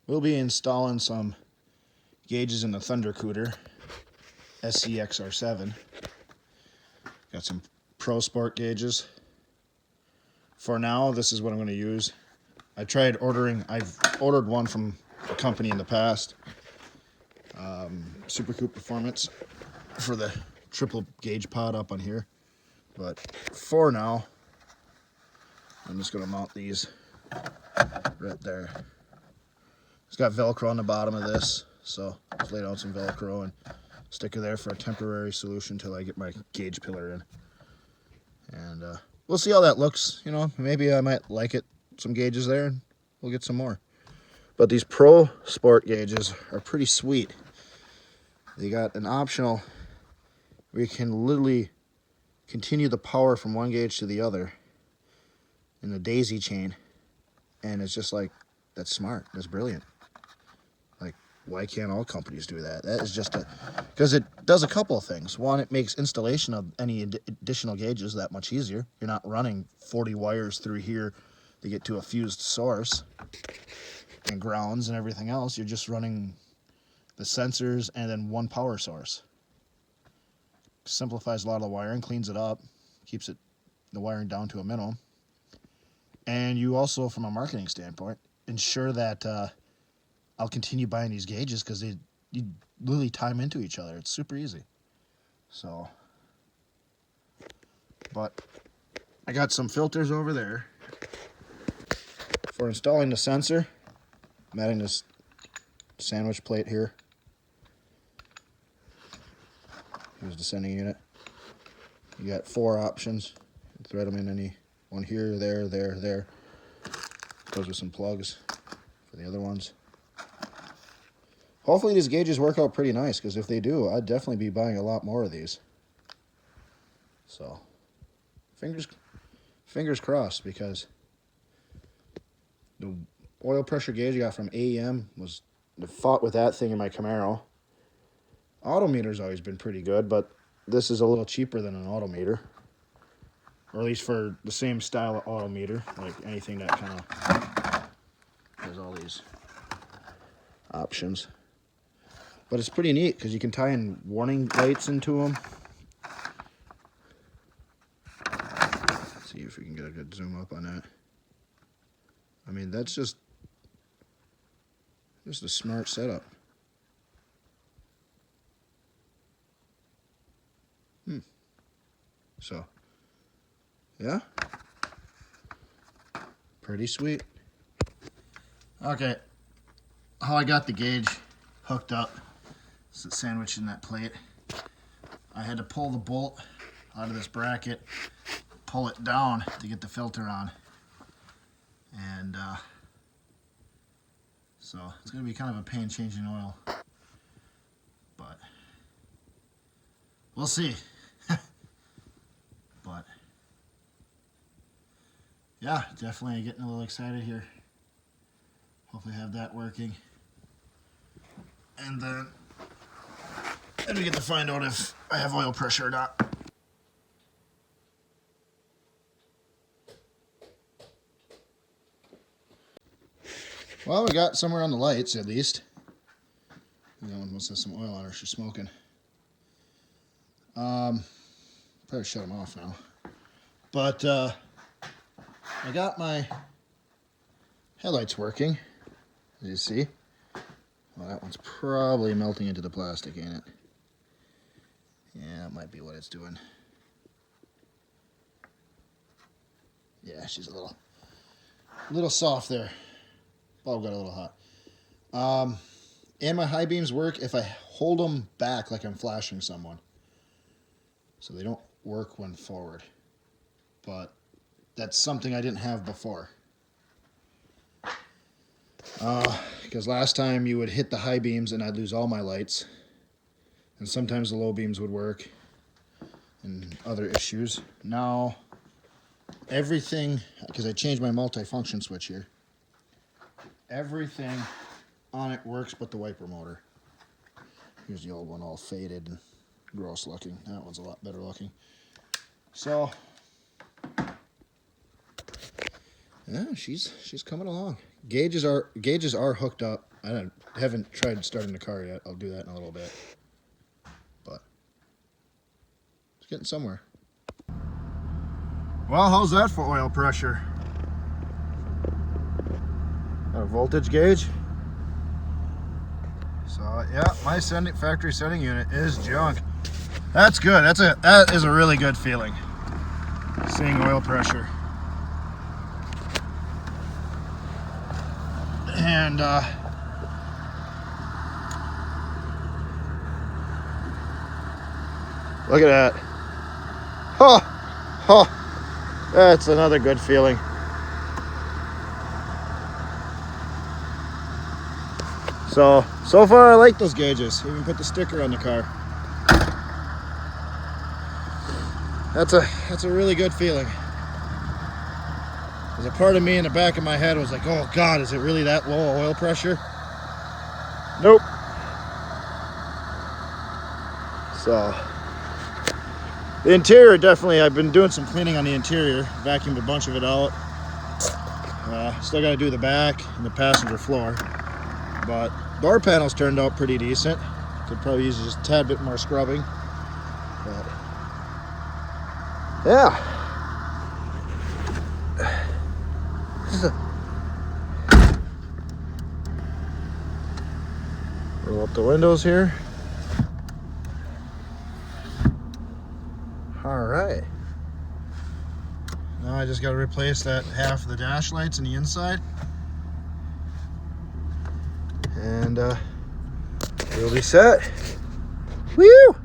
We'll be installing some gauges in the thundercooter SCXR7. Got some prosport gauges. For now, this is what I'm going to use. I've ordered one from a company in the past, Supercoop Performance, for the triple gauge pod up on here. But for now, I'm just going to mount these right there. It's got Velcro on the bottom of this, so just lay down some Velcro and stick it there for a temporary solution until I get my gauge pillar in. And we'll see how that looks. You know, maybe I might like it, some gauges there, and we'll get some more. But these Pro Sport gauges are pretty sweet. They got an optional where you can literally continue the power from one gauge to the other in a daisy chain. And it's just like, that's smart, that's brilliant. Like, why can't all companies do that? That is just because it does a couple of things. One, it makes installation of any additional gauges that much easier. You're not running 40 wires through here to get to a fused source and grounds and everything else. You're just running the sensors and then one power source. Simplifies a lot of the wiring, cleans it up, keeps the wiring down to a minimum. And you also, from a marketing standpoint, ensure that I'll continue buying these gauges because you literally tie them into each other. It's super easy. So, but I got some filters over there for installing the sensor. I'm adding this sandwich plate here. Here's the sending unit. You got 4 options. Thread them in any one here, there, there, there. Goes with some plugs for the other ones. Hopefully these gauges work out pretty nice, because if they do, I'd definitely be buying a lot more of these. So, fingers crossed, because the oil pressure gauge I got from AEM I fought with that thing in my Camaro. Autometer's always been pretty good, but this is a little cheaper than an autometer. Or at least for the same style of autometer, like anything that kind of has all these options. But it's pretty neat because you can tie in warning lights into them. Let's see if we can get a good zoom up on that. I mean, that's just a smart setup. So, yeah, pretty sweet. Okay, how I got the gauge hooked up, is it sandwiched in that plate. I had to pull the bolt out of this bracket, pull it down to get the filter on. And so it's going to be kind of a pain changing oil, but we'll see. But yeah, definitely getting a little excited here. Hopefully have that working. And then we get to find out if I have oil pressure or not. Well, we got somewhere on the lights at least. That one must have some oil on her. She's smoking. Probably shut them off now. But I got my headlights working, as you see. Well, that one's probably melting into the plastic, ain't it? Yeah, that might be what it's doing. Yeah, she's a little soft there. Bulb got a little hot. And my high beams work if I hold them back like I'm flashing someone. So they don't work when forward. But that's something I didn't have before. Because last time you would hit the high beams and I'd lose all my lights. And sometimes the low beams would work and other issues. Now, everything, because I changed my multi-function switch here, everything on it works but the wiper motor. Here's the old one all faded and gross looking. That one's a lot better looking. So, yeah, she's coming along. Gauges are hooked up I haven't tried starting the car yet. I'll do that in a little bit. But it's getting somewhere. Well, how's that for oil pressure? Got a voltage gauge. So yeah, my factory sending unit is junk. That's good. That is a really good feeling. Seeing oil pressure. And look at that. That's another good feeling. So far I like those gauges. Even put the sticker on the car. That's a really good feeling. There's a part of me in the back of my head was like, oh God, is it really that low oil pressure? Nope. So the interior, definitely, I've been doing some cleaning on the interior, vacuumed a bunch of it out. Still got to do the back and the passenger floor. But door panels turned out pretty decent. Could probably use just a tad bit more scrubbing. But yeah. Roll up the windows here. All right. Now I just got to replace that half of the dash lights in the inside. And we'll be set. Woo!